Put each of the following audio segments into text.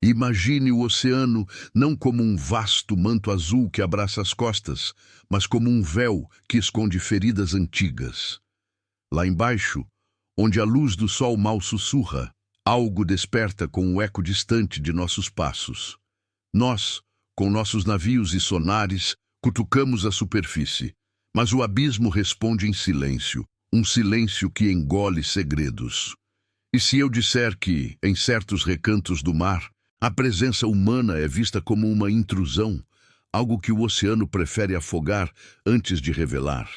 Imagine o oceano não como um vasto manto azul que abraça as costas, mas como um véu que esconde feridas antigas. Lá embaixo, onde a luz do sol mal sussurra, algo desperta com o eco distante de nossos passos. Nós, com nossos navios e sonares, cutucamos a superfície, mas o abismo responde em silêncio, um silêncio que engole segredos. E se eu disser que, em certos recantos do mar, a presença humana é vista como uma intrusão, algo que o oceano prefere afogar antes de revelar?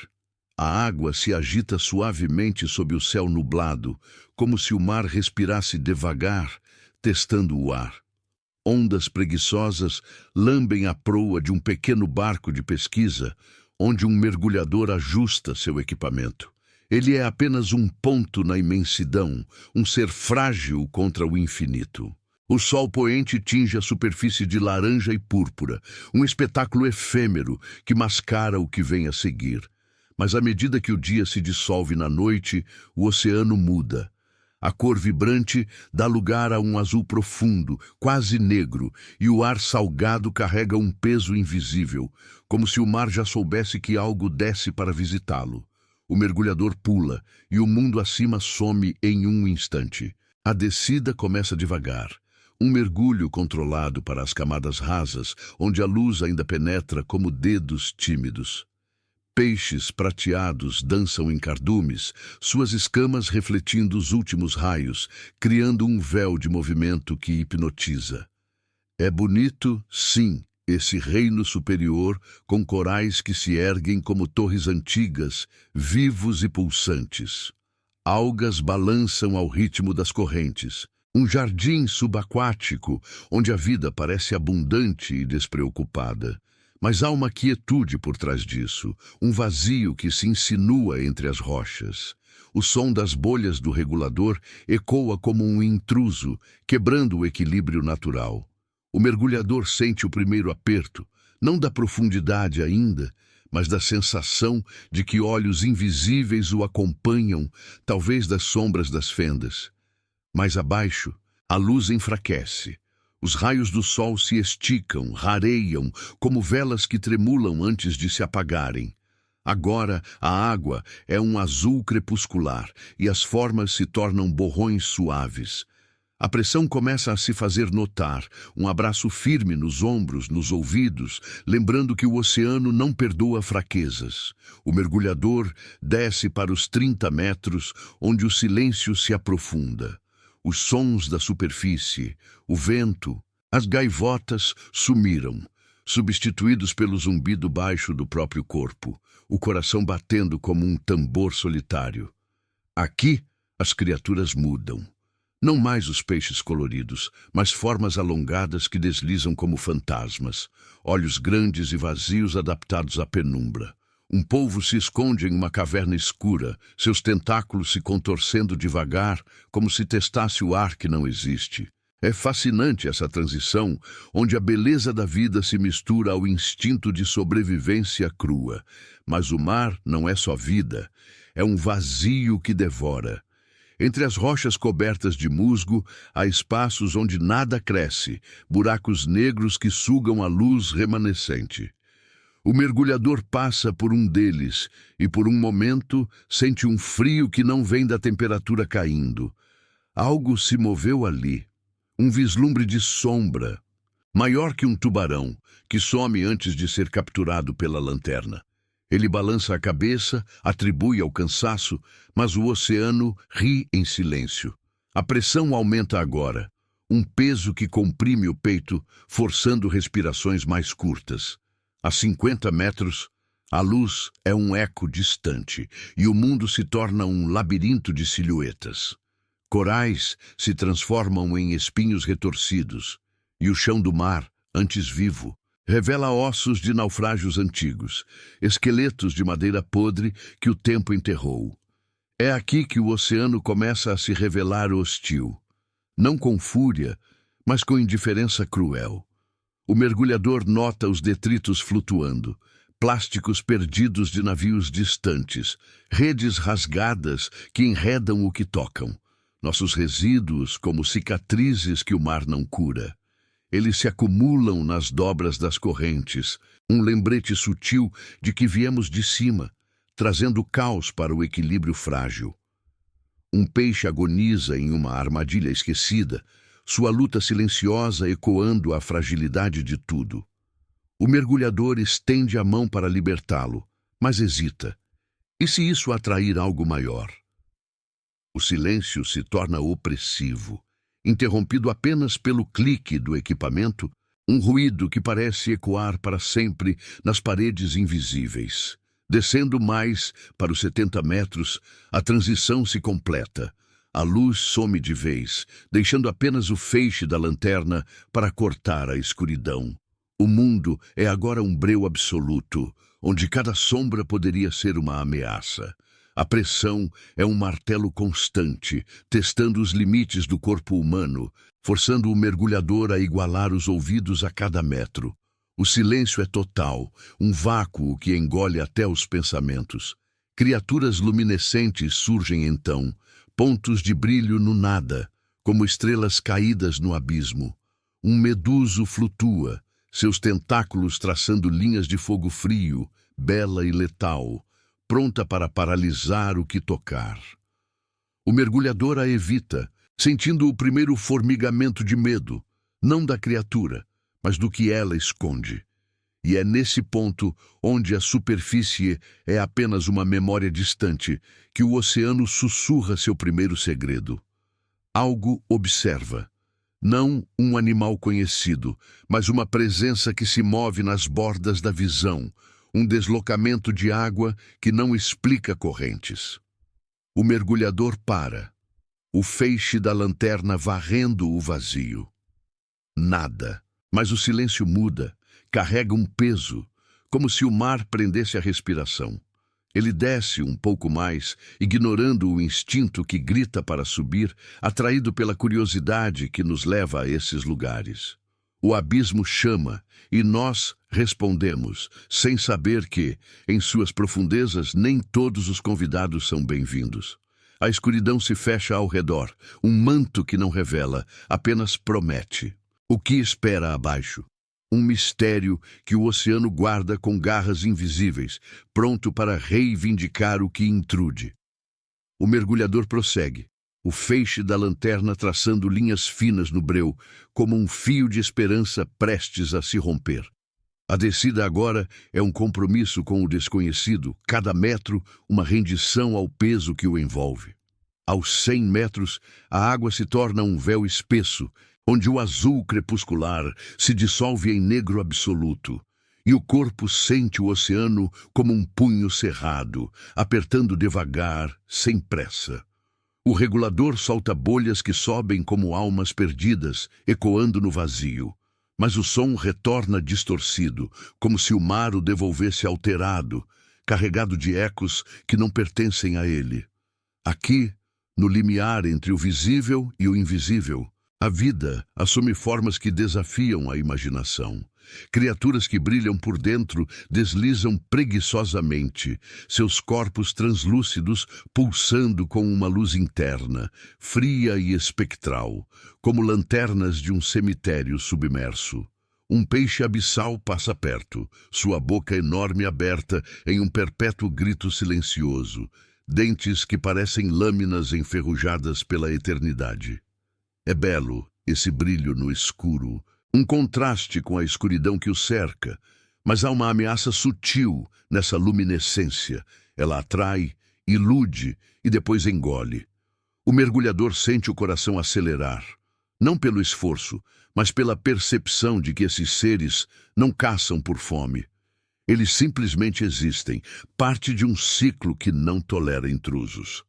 A água se agita suavemente sob o céu nublado, como se o mar respirasse devagar, testando o ar. Ondas preguiçosas lambem a proa de um pequeno barco de pesquisa, onde um mergulhador ajusta seu equipamento. Ele é apenas um ponto na imensidão, um ser frágil contra o infinito. O sol poente tinge a superfície de laranja e púrpura, um espetáculo efêmero que mascara o que vem a seguir. Mas à medida que o dia se dissolve na noite, o oceano muda. A cor vibrante dá lugar a um azul profundo, quase negro, e o ar salgado carrega um peso invisível, como se o mar já soubesse que algo desce para visitá-lo. O mergulhador pula, e o mundo acima some em um instante. A descida começa devagar. Um mergulho controlado para as camadas rasas, onde a luz ainda penetra como dedos tímidos. Peixes prateados dançam em cardumes, suas escamas refletindo os últimos raios, criando um véu de movimento que hipnotiza. É bonito, sim, esse reino superior com corais que se erguem como torres antigas, vivos e pulsantes. Algas balançam ao ritmo das correntes. Um jardim subaquático, onde a vida parece abundante e despreocupada. Mas há uma quietude por trás disso, um vazio que se insinua entre as rochas. O som das bolhas do regulador ecoa como um intruso, quebrando o equilíbrio natural. O mergulhador sente o primeiro aperto, não da profundidade ainda, mas da sensação de que olhos invisíveis o acompanham, talvez das sombras das fendas. Mais abaixo, a luz enfraquece. Os raios do sol se esticam, rareiam, como velas que tremulam antes de se apagarem. Agora, a água é um azul crepuscular e as formas se tornam borrões suaves. A pressão começa a se fazer notar, um abraço firme nos ombros, nos ouvidos, lembrando que o oceano não perdoa fraquezas. O mergulhador desce para os 30 metros, onde o silêncio se aprofunda. Os sons da superfície, o vento, as gaivotas sumiram, substituídos pelo zumbido baixo do próprio corpo, o coração batendo como um tambor solitário. Aqui, as criaturas mudam. Não mais os peixes coloridos, mas formas alongadas que deslizam como fantasmas, olhos grandes e vazios adaptados à penumbra. Um polvo se esconde em uma caverna escura, seus tentáculos se contorcendo devagar, como se testasse o ar que não existe. É fascinante essa transição, onde a beleza da vida se mistura ao instinto de sobrevivência crua. Mas o mar não é só vida, é um vazio que devora. Entre as rochas cobertas de musgo, há espaços onde nada cresce, buracos negros que sugam a luz remanescente. O mergulhador passa por um deles e, por um momento, sente um frio que não vem da temperatura caindo. Algo se moveu ali, um vislumbre de sombra, maior que um tubarão, que some antes de ser capturado pela lanterna. Ele balança a cabeça, atribui ao cansaço, mas o oceano ri em silêncio. A pressão aumenta agora, um peso que comprime o peito, forçando respirações mais curtas. A 50 metros, a luz é um eco distante e o mundo se torna um labirinto de silhuetas. Corais se transformam em espinhos retorcidos e o chão do mar, antes vivo, revela ossos de naufrágios antigos, esqueletos de madeira podre que o tempo enterrou. É aqui que o oceano começa a se revelar hostil, não com fúria, mas com indiferença cruel. O mergulhador nota os detritos flutuando, plásticos perdidos de navios distantes, redes rasgadas que enredam o que tocam, nossos resíduos como cicatrizes que o mar não cura. Eles se acumulam nas dobras das correntes, um lembrete sutil de que viemos de cima, trazendo caos para o equilíbrio frágil. Um peixe agoniza em uma armadilha esquecida, sua luta silenciosa ecoando a fragilidade de tudo. O mergulhador estende a mão para libertá-lo, mas hesita. E se isso atrair algo maior? O silêncio se torna opressivo, interrompido apenas pelo clique do equipamento, um ruído que parece ecoar para sempre nas paredes invisíveis. Descendo mais para os 70 metros, a transição se completa. A luz some de vez, deixando apenas o feixe da lanterna para cortar a escuridão. O mundo é agora um breu absoluto, onde cada sombra poderia ser uma ameaça. A pressão é um martelo constante, testando os limites do corpo humano, forçando o mergulhador a igualar os ouvidos a cada metro. O silêncio é total, um vácuo que engole até os pensamentos. Criaturas luminescentes surgem então, pontos de brilho no nada, como estrelas caídas no abismo. Um meduso flutua, seus tentáculos traçando linhas de fogo frio, bela e letal, pronta para paralisar o que tocar. O mergulhador a evita, sentindo o primeiro formigamento de medo, não da criatura, mas do que ela esconde. E é nesse ponto, onde a superfície é apenas uma memória distante, que o oceano sussurra seu primeiro segredo. Algo observa. Não um animal conhecido, mas uma presença que se move nas bordas da visão, um deslocamento de água que não explica correntes. O mergulhador para, o feixe da lanterna varrendo o vazio. Nada, mas o silêncio muda, carrega um peso, como se o mar prendesse a respiração. Ele desce um pouco mais, ignorando o instinto que grita para subir, atraído pela curiosidade que nos leva a esses lugares. O abismo chama, e nós respondemos, sem saber que, em suas profundezas, nem todos os convidados são bem-vindos. A escuridão se fecha ao redor, um manto que não revela, apenas promete. O que espera abaixo? Um mistério que o oceano guarda com garras invisíveis, pronto para reivindicar o que intrude. O mergulhador prossegue, o feixe da lanterna traçando linhas finas no breu, como um fio de esperança prestes a se romper. A descida agora é um compromisso com o desconhecido, cada metro uma rendição ao peso que o envolve. Aos 100 metros, a água se torna um véu espesso, onde o azul crepuscular se dissolve em negro absoluto, e o corpo sente o oceano como um punho cerrado, apertando devagar, sem pressa. O regulador solta bolhas que sobem como almas perdidas, ecoando no vazio, mas o som retorna distorcido, como se o mar o devolvesse alterado, carregado de ecos que não pertencem a ele. Aqui, no limiar entre o visível e o invisível, a vida assume formas que desafiam a imaginação. Criaturas que brilham por dentro deslizam preguiçosamente, seus corpos translúcidos pulsando com uma luz interna, fria e espectral, como lanternas de um cemitério submerso. Um peixe abissal passa perto, sua boca enorme aberta em um perpétuo grito silencioso, dentes que parecem lâminas enferrujadas pela eternidade. É belo esse brilho no escuro, um contraste com a escuridão que o cerca, mas há uma ameaça sutil nessa luminescência. Ela atrai, ilude e depois engole. O mergulhador sente o coração acelerar, não pelo esforço, mas pela percepção de que esses seres não caçam por fome. Eles simplesmente existem, parte de um ciclo que não tolera intrusos.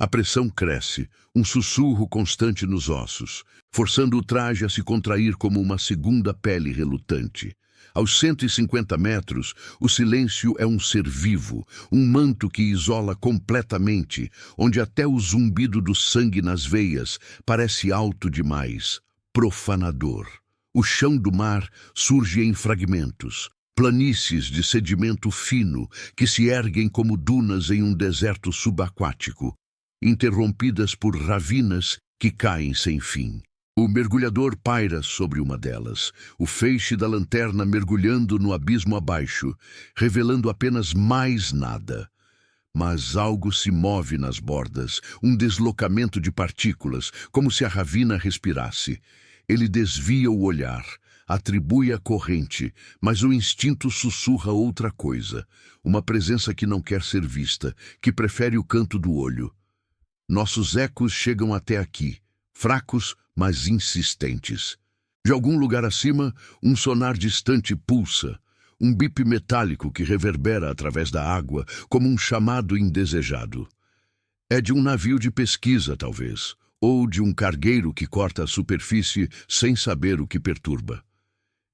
A pressão cresce, um sussurro constante nos ossos, forçando o traje a se contrair como uma segunda pele relutante. Aos 150 metros, o silêncio é um ser vivo, um manto que isola completamente, onde até o zumbido do sangue nas veias parece alto demais, profanador. O chão do mar surge em fragmentos, planícies de sedimento fino que se erguem como dunas em um deserto subaquático, interrompidas por ravinas que caem sem fim. O mergulhador paira sobre uma delas, o feixe da lanterna mergulhando no abismo abaixo, revelando apenas mais nada. Mas algo se move nas bordas, um deslocamento de partículas, como se a ravina respirasse. Ele desvia o olhar, atribui a corrente, mas o instinto sussurra outra coisa, uma presença que não quer ser vista, que prefere o canto do olho. Nossos ecos chegam até aqui, fracos, mas insistentes. De algum lugar acima, um sonar distante pulsa, um bip metálico que reverbera através da água como um chamado indesejado. É de um navio de pesquisa, talvez, ou de um cargueiro que corta a superfície sem saber o que perturba.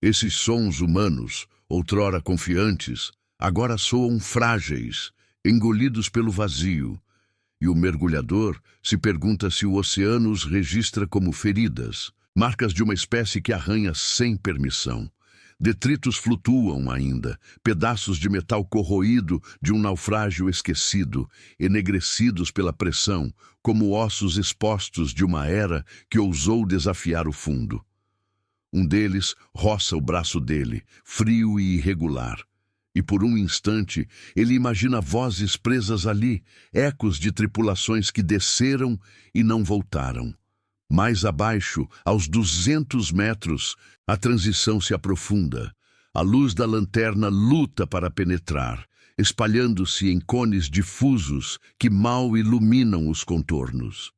Esses sons humanos, outrora confiantes, agora soam frágeis, engolidos pelo vazio, e o mergulhador se pergunta se o oceano os registra como feridas, marcas de uma espécie que arranha sem permissão. Detritos flutuam ainda, pedaços de metal corroído de um naufrágio esquecido, enegrecidos pela pressão, como ossos expostos de uma era que ousou desafiar o fundo. Um deles roça o braço dele, frio e irregular. E por um instante ele imagina vozes presas ali, ecos de tripulações que desceram e não voltaram. Mais abaixo, aos 200 metros, a transição se aprofunda. A luz da lanterna luta para penetrar, espalhando-se em cones difusos que mal iluminam os contornos.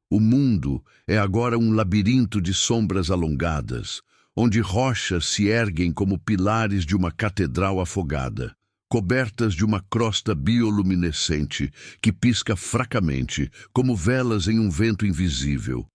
O mundo é agora um labirinto de sombras alongadas, onde rochas se erguem como pilares de uma catedral afogada, cobertas de uma crosta bioluminescente que pisca fracamente, como velas em um vento invisível.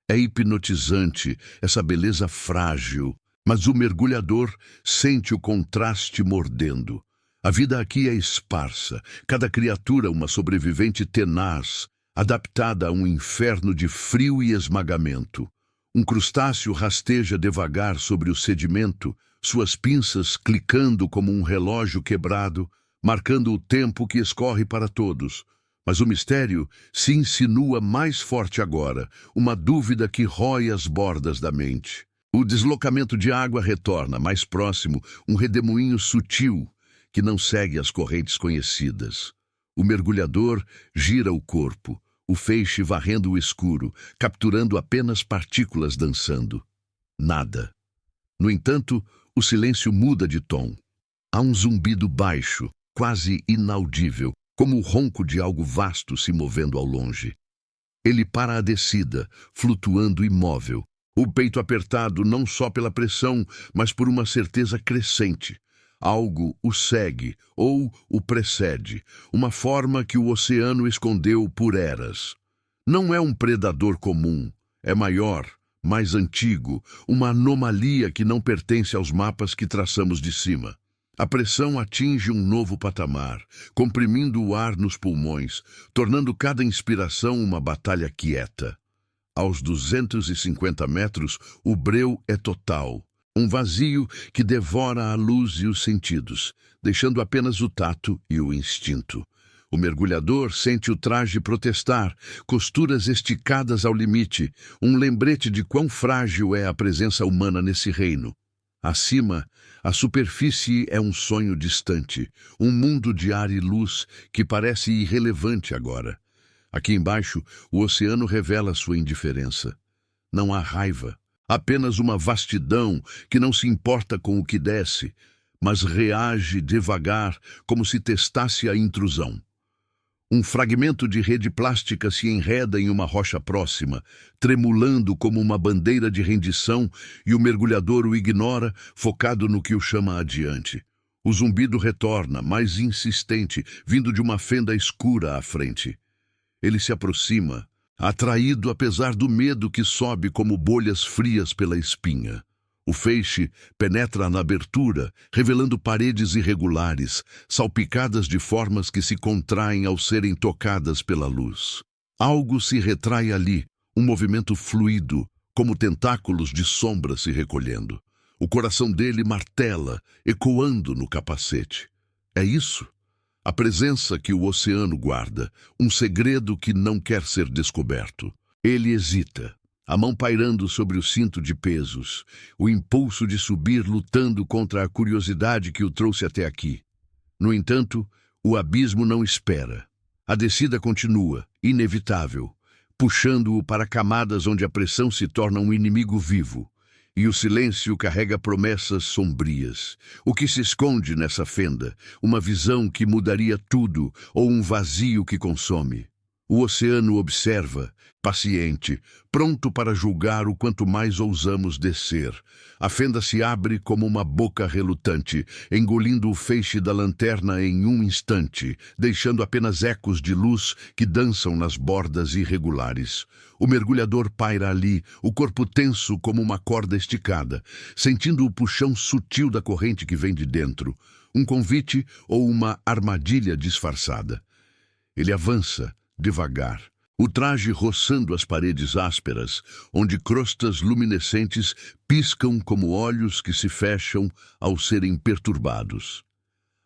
É hipnotizante essa beleza frágil, mas o mergulhador sente o contraste mordendo. A vida aqui é esparsa, cada criatura uma sobrevivente tenaz, adaptada a um inferno de frio e esmagamento. Um crustáceo rasteja devagar sobre o sedimento, suas pinças clicando como um relógio quebrado, marcando o tempo que escorre para todos. Mas o mistério se insinua mais forte agora, uma dúvida que rói as bordas da mente. O deslocamento de água retorna, mais próximo, um redemoinho sutil que não segue as correntes conhecidas. O mergulhador gira o corpo, o feixe varrendo o escuro, capturando apenas partículas dançando. Nada. No entanto, o silêncio muda de tom. Há um zumbido baixo, quase inaudível, como o ronco de algo vasto se movendo ao longe. Ele para a descida, flutuando imóvel, o peito apertado não só pela pressão, mas por uma certeza crescente. Algo o segue ou o precede, uma forma que o oceano escondeu por eras. Não é um predador comum, é maior, mais antigo, uma anomalia que não pertence aos mapas que traçamos de cima. A pressão atinge um novo patamar, comprimindo o ar nos pulmões, tornando cada inspiração uma batalha quieta. Aos 250 metros, o breu é total. Um vazio que devora a luz e os sentidos, deixando apenas o tato e o instinto. O mergulhador sente o traje protestar, costuras esticadas ao limite, um lembrete de quão frágil é a presença humana nesse reino. Acima, a superfície é um sonho distante, um mundo de ar e luz que parece irrelevante agora. Aqui embaixo, o oceano revela sua indiferença. Não há raiva, apenas uma vastidão que não se importa com o que desce, mas reage devagar, como se testasse a intrusão. Um fragmento de rede plástica se enreda em uma rocha próxima, tremulando como uma bandeira de rendição, e o mergulhador o ignora, focado no que o chama adiante. O zumbido retorna, mais insistente, vindo de uma fenda escura à frente. Ele se aproxima, atraído apesar do medo que sobe como bolhas frias pela espinha. O feixe penetra na abertura, revelando paredes irregulares, salpicadas de formas que se contraem ao serem tocadas pela luz. Algo se retrai ali, um movimento fluido, como tentáculos de sombra se recolhendo. O coração dele martela, ecoando no capacete. É isso? A presença que o oceano guarda, um segredo que não quer ser descoberto. Ele hesita. a mão pairando sobre o cinto de pesos, o impulso de subir lutando contra a curiosidade que o trouxe até aqui. No entanto, o abismo não espera. A descida continua, inevitável, puxando-o para camadas onde a pressão se torna um inimigo vivo. E o silêncio carrega promessas sombrias. O que se esconde nessa fenda? Uma visão que mudaria tudo ou um vazio que consome? O oceano observa, paciente, pronto para julgar o quanto mais ousamos descer. A fenda se abre como uma boca relutante, engolindo o feixe da lanterna em um instante, deixando apenas ecos de luz que dançam nas bordas irregulares. O mergulhador paira ali, o corpo tenso como uma corda esticada, sentindo o puxão sutil da corrente que vem de dentro. Um convite ou uma armadilha disfarçada. Ele avança, devagar, o traje roçando as paredes ásperas, onde crostas luminescentes piscam como olhos que se fecham ao serem perturbados.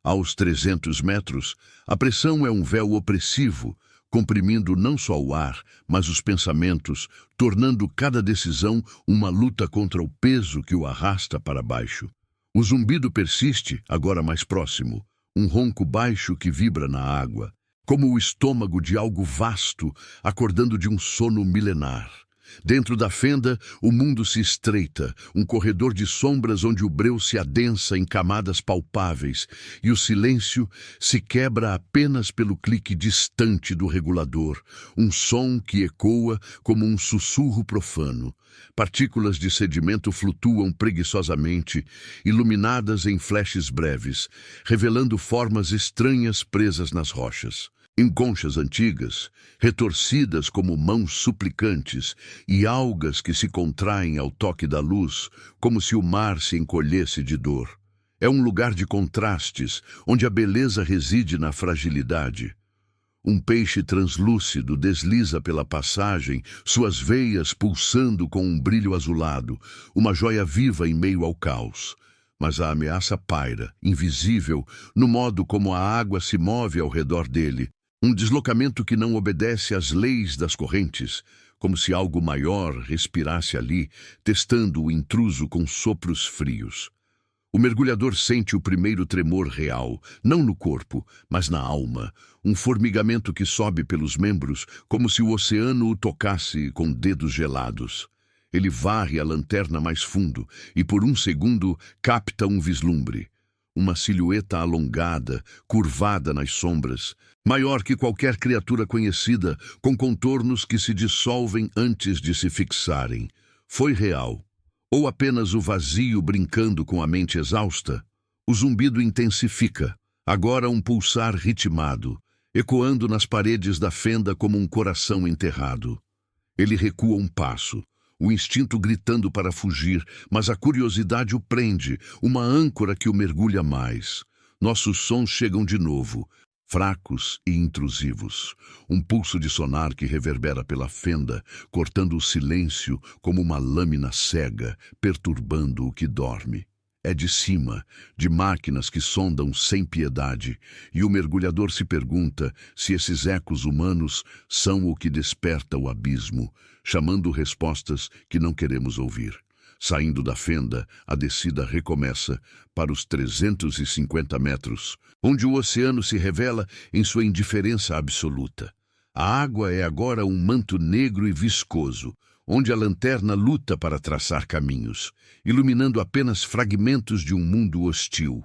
Aos 300 metros, a pressão é um véu opressivo, comprimindo não só o ar, mas os pensamentos, tornando cada decisão uma luta contra o peso que o arrasta para baixo. O zumbido persiste, agora mais próximo, um ronco baixo que vibra na água, como o estômago de algo vasto, acordando de um sono milenar. Dentro da fenda, o mundo se estreita, um corredor de sombras onde o breu se adensa em camadas palpáveis, e o silêncio se quebra apenas pelo clique distante do regulador, um som que ecoa como um sussurro profano. Partículas de sedimento flutuam preguiçosamente, iluminadas em flashes breves, revelando formas estranhas presas nas rochas. Em conchas antigas, retorcidas como mãos suplicantes, e algas que se contraem ao toque da luz, como se o mar se encolhesse de dor. É um lugar de contrastes, onde a beleza reside na fragilidade. Um peixe translúcido desliza pela passagem, suas veias pulsando com um brilho azulado, uma joia viva em meio ao caos. Mas a ameaça paira, invisível, no modo como a água se move ao redor dele, um deslocamento que não obedece às leis das correntes, como se algo maior respirasse ali, testando o intruso com sopros frios. O mergulhador sente o primeiro tremor real, não no corpo, mas na alma, um formigamento que sobe pelos membros, como se o oceano o tocasse com dedos gelados. Ele varre a lanterna mais fundo e, por um segundo, capta um vislumbre. Uma silhueta alongada, curvada nas sombras, maior que qualquer criatura conhecida, com contornos que se dissolvem antes de se fixarem. Foi real. Ou apenas o vazio brincando com a mente exausta? O zumbido intensifica, agora um pulsar ritmado, ecoando nas paredes da fenda como um coração enterrado. Ele recua um passo, o instinto gritando para fugir, mas a curiosidade o prende, uma âncora que o mergulha mais. Nossos sons chegam de novo, fracos e intrusivos. Um pulso de sonar que reverbera pela fenda, cortando o silêncio como uma lâmina cega, perturbando o que dorme. É de cima, de máquinas que sondam sem piedade, e o mergulhador se pergunta se esses ecos humanos são o que desperta o abismo, chamando respostas que não queremos ouvir. Saindo da fenda, a descida recomeça para os 350 metros, onde o oceano se revela em sua indiferença absoluta. A água é agora um manto negro e viscoso, onde a lanterna luta para traçar caminhos, iluminando apenas fragmentos de um mundo hostil.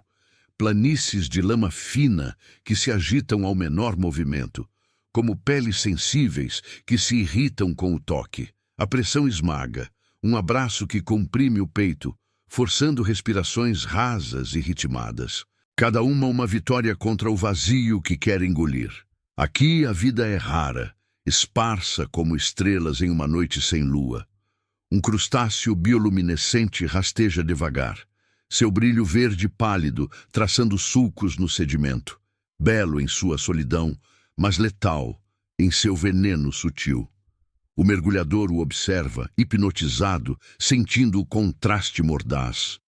Planícies de lama fina que se agitam ao menor movimento, como peles sensíveis que se irritam com o toque. A pressão esmaga, um abraço que comprime o peito, forçando respirações rasas e ritmadas. Cada uma vitória contra o vazio que quer engolir. Aqui a vida é rara, esparsa como estrelas em uma noite sem lua. Um crustáceo bioluminescente rasteja devagar, seu brilho verde pálido traçando sulcos no sedimento, belo em sua solidão, mas letal em seu veneno sutil. O mergulhador o observa, hipnotizado, sentindo o contraste mordaz.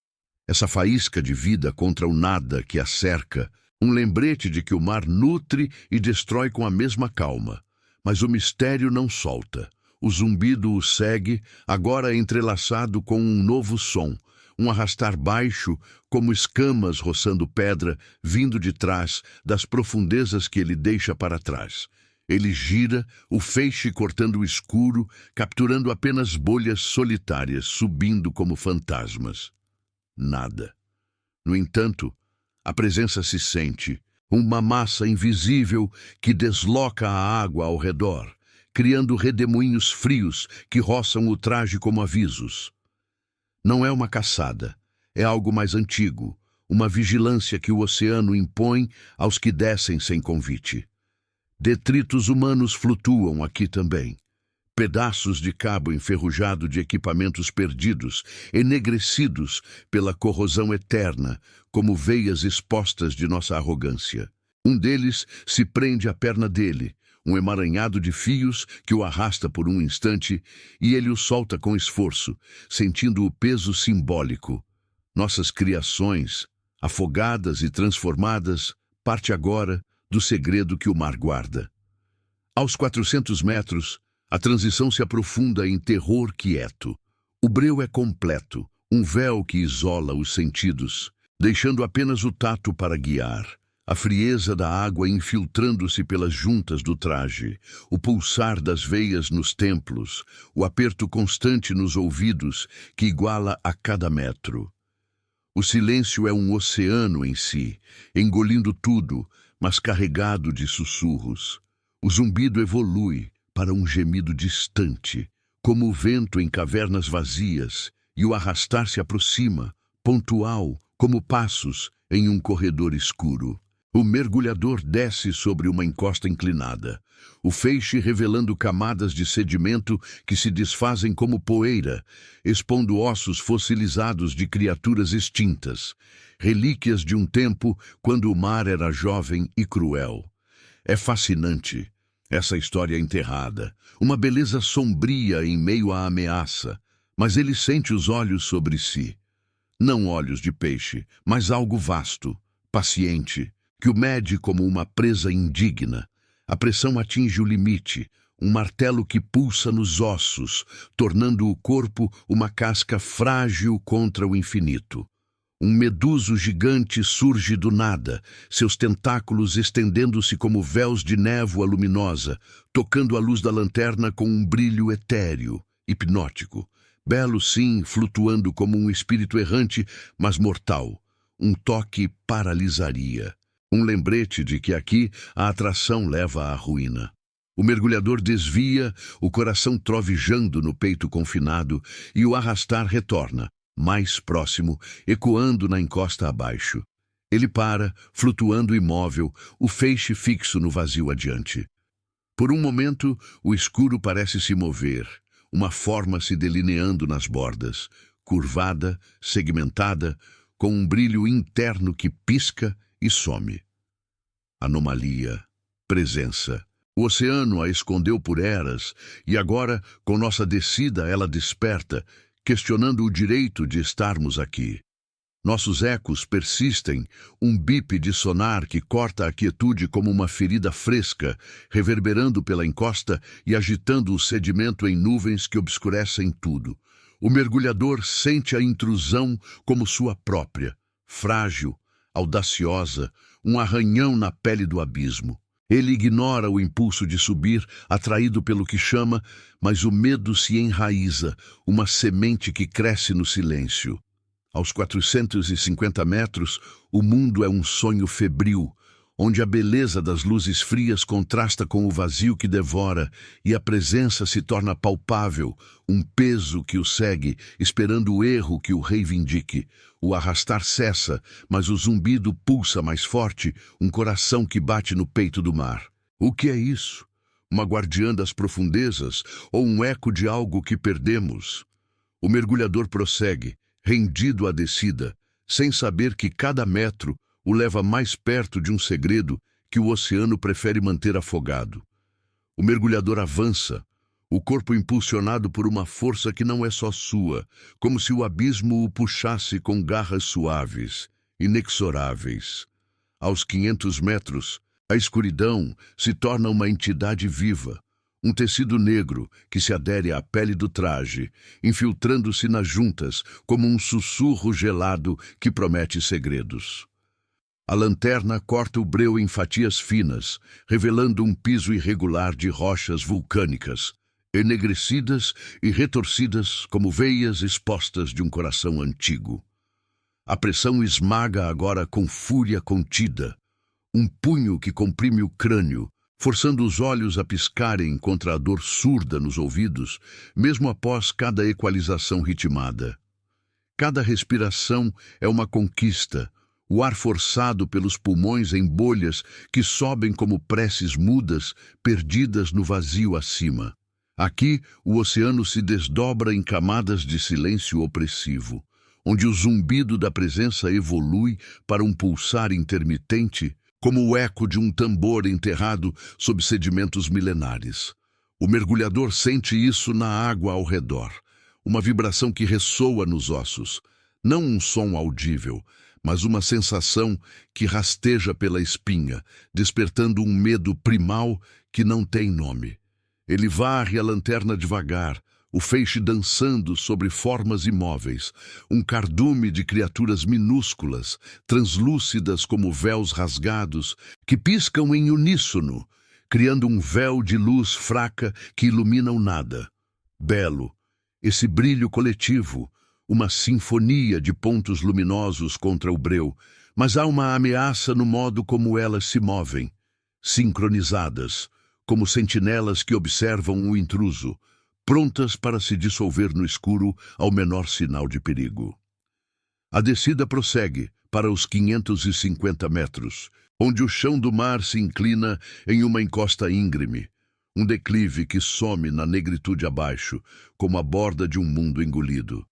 Essa faísca de vida contra o nada que a cerca, um lembrete de que o mar nutre e destrói com a mesma calma. Mas o mistério não solta. O zumbido o segue, agora entrelaçado com um novo som, um arrastar baixo, como escamas roçando pedra, vindo de trás, das profundezas que ele deixa para trás. Ele gira, o feixe cortando o escuro, capturando apenas bolhas solitárias, subindo como fantasmas. Nada. No entanto, a presença se sente, uma massa invisível que desloca a água ao redor, criando redemoinhos frios que roçam o traje como avisos. Não é uma caçada, é algo mais antigo, uma vigilância que o oceano impõe aos que descem sem convite. Detritos humanos flutuam aqui também. Pedaços de cabo enferrujado de equipamentos perdidos, enegrecidos pela corrosão eterna, como veias expostas de nossa arrogância. Um deles se prende à perna dele, um emaranhado de fios que o arrasta por um instante, e ele o solta com esforço, sentindo o peso simbólico. Nossas criações, afogadas e transformadas, parte agora do segredo que o mar guarda. Aos 400 metros, a transição se aprofunda em terror quieto. O breu é completo, um véu que isola os sentidos, deixando apenas o tato para guiar. A frieza da água infiltrando-se pelas juntas do traje, o pulsar das veias nos templos, o aperto constante nos ouvidos que iguala a cada metro. O silêncio é um oceano em si, engolindo tudo, mas carregado de sussurros. O zumbido evolui para um gemido distante, como o vento em cavernas vazias, e o arrastar se aproxima, pontual, como passos em um corredor escuro. O mergulhador desce sobre uma encosta inclinada, o feixe revelando camadas de sedimento que se desfazem como poeira, expondo ossos fossilizados de criaturas extintas, relíquias de um tempo quando o mar era jovem e cruel. É fascinante, essa história enterrada, uma beleza sombria em meio à ameaça, mas ele sente os olhos sobre si. Não olhos de peixe, mas algo vasto, paciente, que o mede como uma presa indigna. A pressão atinge o limite, um martelo que pulsa nos ossos, tornando o corpo uma casca frágil contra o infinito. Um meduso gigante surge do nada, seus tentáculos estendendo-se como véus de névoa luminosa, tocando a luz da lanterna com um brilho etéreo, hipnótico. Belo sim, flutuando como um espírito errante, mas mortal. Um toque paralisaria. Um lembrete de que aqui a atração leva à ruína. O mergulhador desvia, o coração trovejando no peito confinado, e o arrastar retorna, mais próximo, ecoando na encosta abaixo. Ele para, flutuando imóvel, o feixe fixo no vazio adiante. Por um momento, o escuro parece se mover, uma forma se delineando nas bordas, curvada, segmentada, com um brilho interno que pisca e some. Anomalia, presença. O oceano a escondeu por eras, e agora, com nossa descida, ela desperta, questionando o direito de estarmos aqui. Nossos ecos persistem, um bip de sonar que corta a quietude como uma ferida fresca, reverberando pela encosta e agitando o sedimento em nuvens que obscurecem tudo. O mergulhador sente a intrusão como sua própria, frágil, audaciosa, um arranhão na pele do abismo. Ele ignora o impulso de subir, atraído pelo que chama, mas o medo se enraiza, uma semente que cresce no silêncio. Aos 450 metros, o mundo é um sonho febril, onde a beleza das luzes frias contrasta com o vazio que devora e a presença se torna palpável, um peso que o segue, esperando o erro que o reivindique. O arrastar cessa, mas o zumbido pulsa mais forte, um coração que bate no peito do mar. O que é isso? Uma guardiã das profundezas ou um eco de algo que perdemos? O mergulhador prossegue, rendido à descida, sem saber que cada metro o leva mais perto de um segredo que o oceano prefere manter afogado. O mergulhador avança, o corpo impulsionado por uma força que não é só sua, como se o abismo o puxasse com garras suaves, inexoráveis. Aos 500 metros, a escuridão se torna uma entidade viva, Um tecido negro que se adere à pele do traje, infiltrando-se nas juntas como um sussurro gelado que promete segredos. A lanterna corta o breu em fatias finas, revelando um piso irregular de rochas vulcânicas, enegrecidas e retorcidas como veias expostas de um coração antigo. A pressão esmaga agora com fúria contida, um punho que comprime o crânio, forçando os olhos a piscarem contra a dor surda nos ouvidos, mesmo após cada equalização ritmada. Cada respiração é uma conquista, o ar forçado pelos pulmões em bolhas que sobem como preces mudas, perdidas no vazio acima. Aqui, o oceano se desdobra em camadas de silêncio opressivo, onde o zumbido da presença evolui para um pulsar intermitente, como o eco de um tambor enterrado sob sedimentos milenares. O mergulhador sente isso na água ao redor, uma vibração que ressoa nos ossos, não um som audível, mas uma sensação que rasteja pela espinha, despertando um medo primal que não tem nome. Ele varre a lanterna devagar, o feixe dançando sobre formas imóveis, um cardume de criaturas minúsculas, translúcidas como véus rasgados, que piscam em uníssono, criando um véu de luz fraca que ilumina o nada. Belo, esse brilho coletivo, uma sinfonia de pontos luminosos contra o breu, mas há uma ameaça no modo como elas se movem, sincronizadas, como sentinelas que observam o intruso, prontas para se dissolver no escuro ao menor sinal de perigo. A descida prossegue para os 550 metros, onde o chão do mar se inclina em uma encosta íngreme, um declive que some na negritude abaixo, como a borda de um mundo engolido.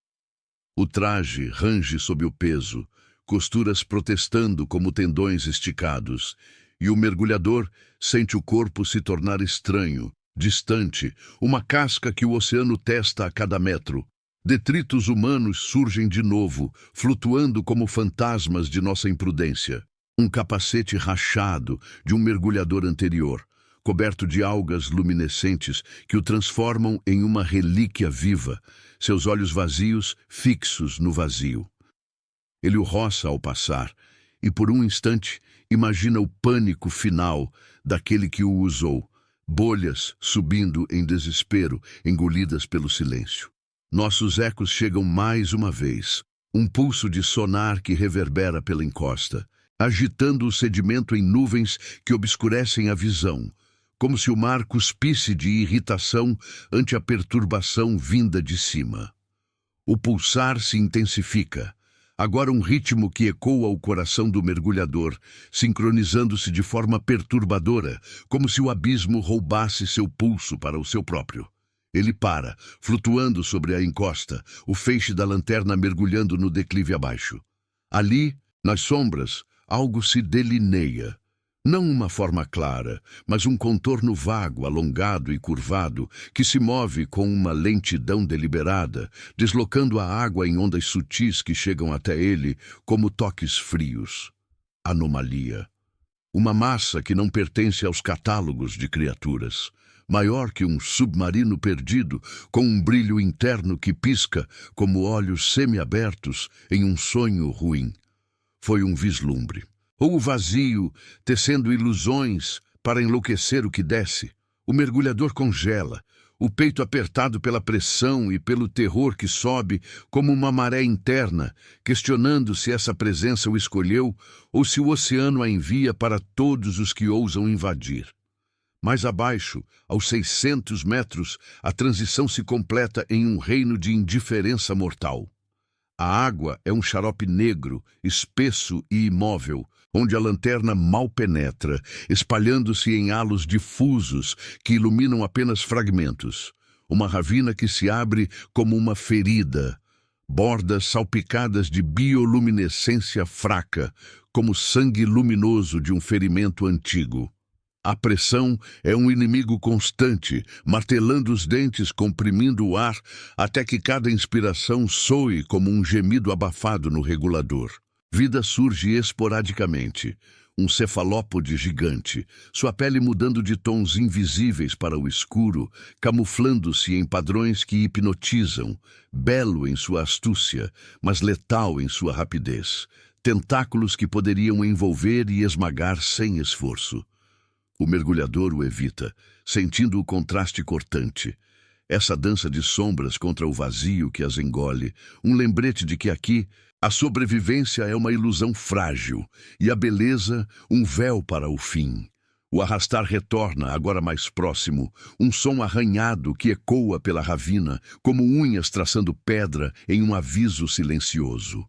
O traje range sob o peso, costuras protestando como tendões esticados, e o mergulhador sente o corpo se tornar estranho, distante, uma casca que o oceano testa a cada metro. Detritos humanos surgem de novo, flutuando como fantasmas de nossa imprudência. Um capacete rachado de um mergulhador anterior, coberto de algas luminescentes que o transformam em uma relíquia viva, seus olhos vazios fixos no vazio. Ele o roça ao passar, e por um instante imagina o pânico final daquele que o usou, bolhas subindo em desespero, engolidas pelo silêncio. Nossos ecos chegam mais uma vez, um pulso de sonar que reverbera pela encosta, agitando o sedimento em nuvens que obscurecem a visão, como se o mar cuspisse de irritação ante a perturbação vinda de cima. O pulsar se intensifica, agora um ritmo que ecoa o coração do mergulhador, sincronizando-se de forma perturbadora, como se o abismo roubasse seu pulso para o seu próprio. Ele para, flutuando sobre a encosta, o feixe da lanterna mergulhando no declive abaixo. Ali, nas sombras, algo se delineia. Não uma forma clara, mas um contorno vago, alongado e curvado, que se move com uma lentidão deliberada, deslocando a água em ondas sutis que chegam até ele como toques frios. Anomalia. Uma massa que não pertence aos catálogos de criaturas, maior que um submarino perdido, com um brilho interno que pisca como olhos semiabertos em um sonho ruim. Foi um vislumbre. Ou o vazio, tecendo ilusões para enlouquecer o que desce. O mergulhador congela, o peito apertado pela pressão e pelo terror que sobe como uma maré interna, questionando se essa presença o escolheu ou se o oceano a envia para todos os que ousam invadir. Mais abaixo, aos 600 metros, a transição se completa em um reino de indiferença mortal. A água é um xarope negro, espesso e imóvel, onde a lanterna mal penetra, espalhando-se em halos difusos que iluminam apenas fragmentos. Uma ravina que se abre como uma ferida, bordas salpicadas de bioluminescência fraca, como sangue luminoso de um ferimento antigo. A pressão é um inimigo constante, martelando os dentes, comprimindo o ar, até que cada inspiração soe como um gemido abafado no regulador. Vida surge esporadicamente. um cefalópode gigante, sua pele mudando de tons invisíveis para o escuro, camuflando-se em padrões que hipnotizam, belo em sua astúcia, mas letal em sua rapidez, tentáculos que poderiam envolver e esmagar sem esforço. O mergulhador o evita, sentindo o contraste cortante. Essa dança de sombras contra o vazio que as engole, um lembrete de que aqui a sobrevivência é uma ilusão frágil e a beleza um véu para o fim. O arrastar retorna, agora mais próximo, um som arranhado que ecoa pela ravina, como unhas traçando pedra em um aviso silencioso.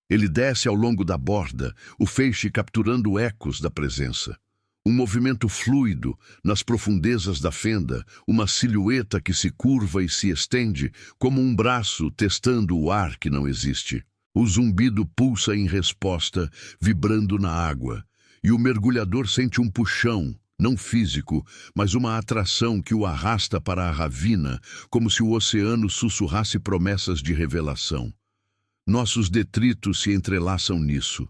Ele desce ao longo da borda, o feixe capturando ecos da presença. Um movimento fluido nas profundezas da fenda, uma silhueta que se curva e se estende, como um braço testando o ar que não existe. O zumbido pulsa em resposta, vibrando na água, e o mergulhador sente um puxão, não físico, mas uma atração que o arrasta para a ravina, como se o oceano sussurrasse promessas de revelação. Nossos detritos se entrelaçam nisso.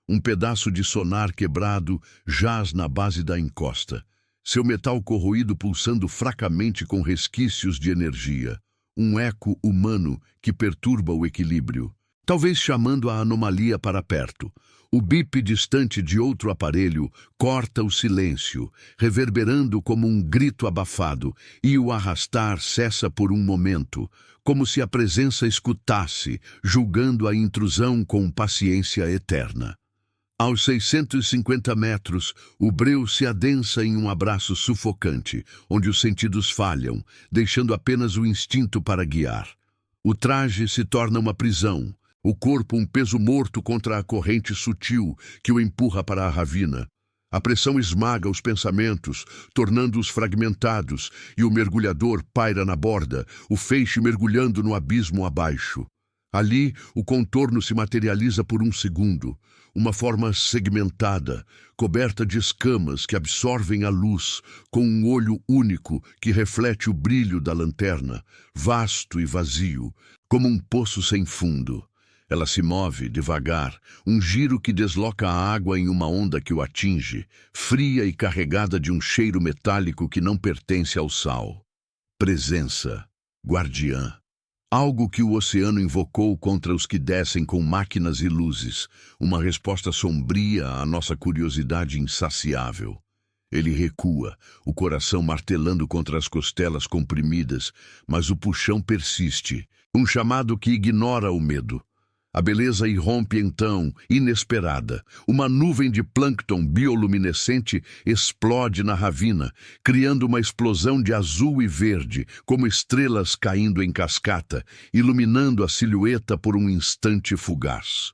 Um pedaço de sonar quebrado jaz na base da encosta, seu metal corroído pulsando fracamente com resquícios de energia. Um eco humano que perturba o equilíbrio, talvez chamando a anomalia para perto. O bip distante de outro aparelho corta o silêncio, reverberando como um grito abafado, e o arrastar cessa por um momento, como se a presença escutasse, julgando a intrusão com paciência eterna. Aos 650 metros, o breu se adensa em um abraço sufocante, onde os sentidos falham, deixando apenas o instinto para guiar. O traje se torna uma prisão, o corpo um peso morto contra a corrente sutil que o empurra para a ravina. A pressão esmaga os pensamentos, tornando-os fragmentados, e o mergulhador paira na borda, o feixe mergulhando no abismo abaixo. Ali, o contorno se materializa por um segundo, uma forma segmentada, coberta de escamas que absorvem a luz, com um olho único que reflete o brilho da lanterna, vasto e vazio, como um poço sem fundo. Ela se move devagar, um giro que desloca a água em uma onda que o atinge, fria e carregada de um cheiro metálico que não pertence ao sal. Presença, guardiã. Algo que o oceano invocou contra os que descem com máquinas e luzes, uma resposta sombria à nossa curiosidade insaciável. Ele recua, o coração martelando contra as costelas comprimidas, mas o puxão persiste, um chamado que ignora o medo. A beleza irrompe então, inesperada. Uma nuvem de plâncton bioluminescente explode na ravina, criando uma explosão de azul e verde, como estrelas caindo em cascata, iluminando a silhueta por um instante fugaz.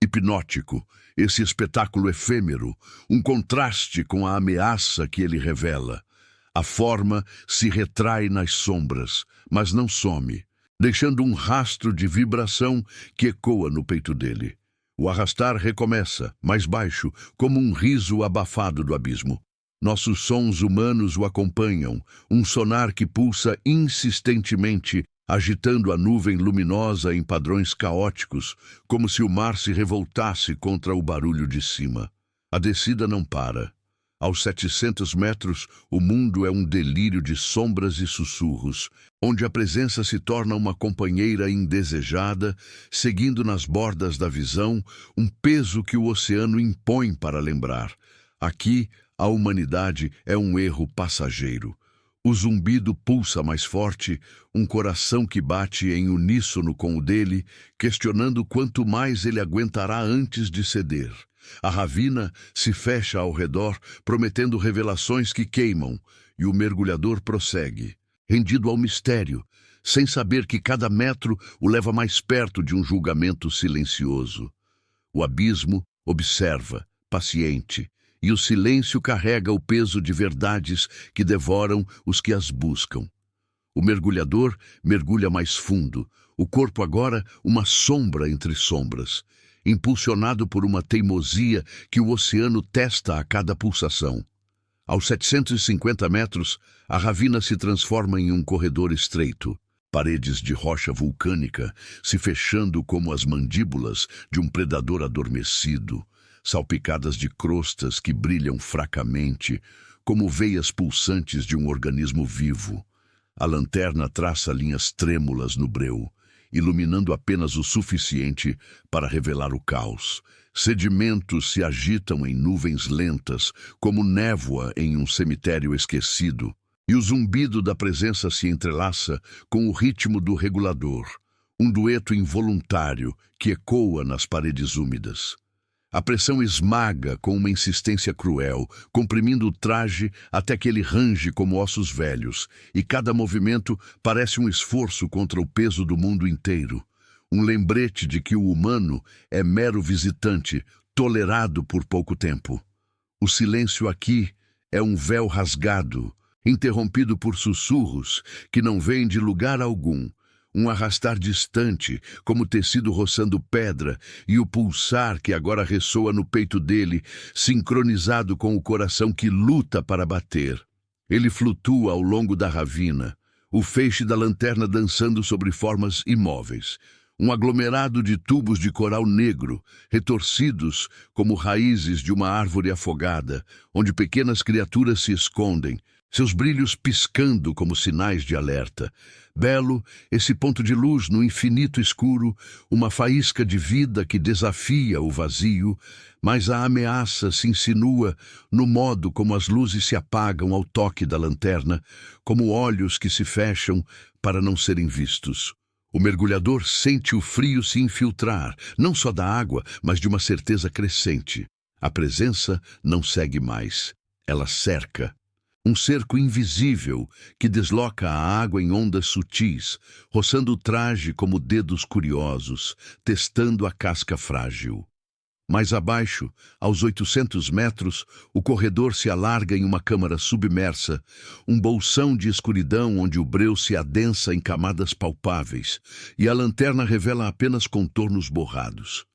Hipnótico, esse espetáculo efêmero, um contraste com a ameaça que ele revela. A forma se retrai nas sombras, mas não some, deixando um rastro de vibração que ecoa no peito dele. O arrastar recomeça, mais baixo, como um riso abafado do abismo. Nossos sons humanos o acompanham, um sonar que pulsa insistentemente, agitando a nuvem luminosa em padrões caóticos, como se o mar se revoltasse contra o barulho de cima. A descida não para. Aos 700 metros, o mundo é um delírio de sombras e sussurros, onde a presença se torna uma companheira indesejada, seguindo nas bordas da visão um peso que o oceano impõe para lembrar. Aqui, a humanidade é um erro passageiro. O zumbido pulsa mais forte, um coração que bate em uníssono com o dele, questionando quanto mais ele aguentará antes de ceder. A ravina se fecha ao redor, prometendo revelações que queimam, e o mergulhador prossegue, rendido ao mistério, sem saber que cada metro o leva mais perto de um julgamento silencioso. O abismo observa, paciente, e o silêncio carrega o peso de verdades que devoram os que as buscam. O mergulhador mergulha mais fundo, o corpo agora uma sombra entre sombras, impulsionado por uma teimosia que o oceano testa a cada pulsação. Aos 750 metros, a ravina se transforma em um corredor estreito, paredes de rocha vulcânica se fechando como as mandíbulas de um predador adormecido. salpicadas de crostas que brilham fracamente, como veias pulsantes de um organismo vivo. A lanterna traça linhas trêmulas no breu, iluminando apenas o suficiente para revelar o caos. Sedimentos se agitam em nuvens lentas, como névoa em um cemitério esquecido, e o zumbido da presença se entrelaça com o ritmo do regulador, um dueto involuntário que ecoa nas paredes úmidas. A pressão esmaga com uma insistência cruel, comprimindo o traje até que ele range como ossos velhos, e cada movimento parece um esforço contra o peso do mundo inteiro. Um lembrete de que o humano é mero visitante, tolerado por pouco tempo. O silêncio aqui é um véu rasgado, interrompido por sussurros que não vêm de lugar algum. Um arrastar distante, como tecido roçando pedra, e o pulsar que agora ressoa no peito dele, sincronizado com o coração que luta para bater. Ele flutua ao longo da ravina, o feixe da lanterna dançando sobre formas imóveis. Um aglomerado de tubos de coral negro, retorcidos como raízes de uma árvore afogada, onde pequenas criaturas se escondem, seus brilhos piscando como sinais de alerta. Belo, esse ponto de luz no infinito escuro, uma faísca de vida que desafia o vazio, mas a ameaça se insinua no modo como as luzes se apagam ao toque da lanterna, como olhos que se fecham para não serem vistos. O mergulhador sente o frio se infiltrar, não só da água, mas de uma certeza crescente. A presença não segue mais, ela cerca. Um cerco invisível que desloca a água em ondas sutis, roçando o traje como dedos curiosos, testando a casca frágil. Mais abaixo, aos 800 metros, o corredor se alarga em uma câmara submersa, um bolsão de escuridão onde o breu se adensa em camadas palpáveis, e a lanterna revela apenas contornos borrados.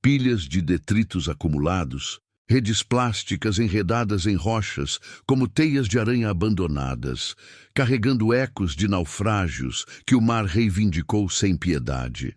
Pilhas de detritos acumulados, redes plásticas enredadas em rochas, como teias de aranha abandonadas, carregando ecos de naufrágios que o mar reivindicou sem piedade.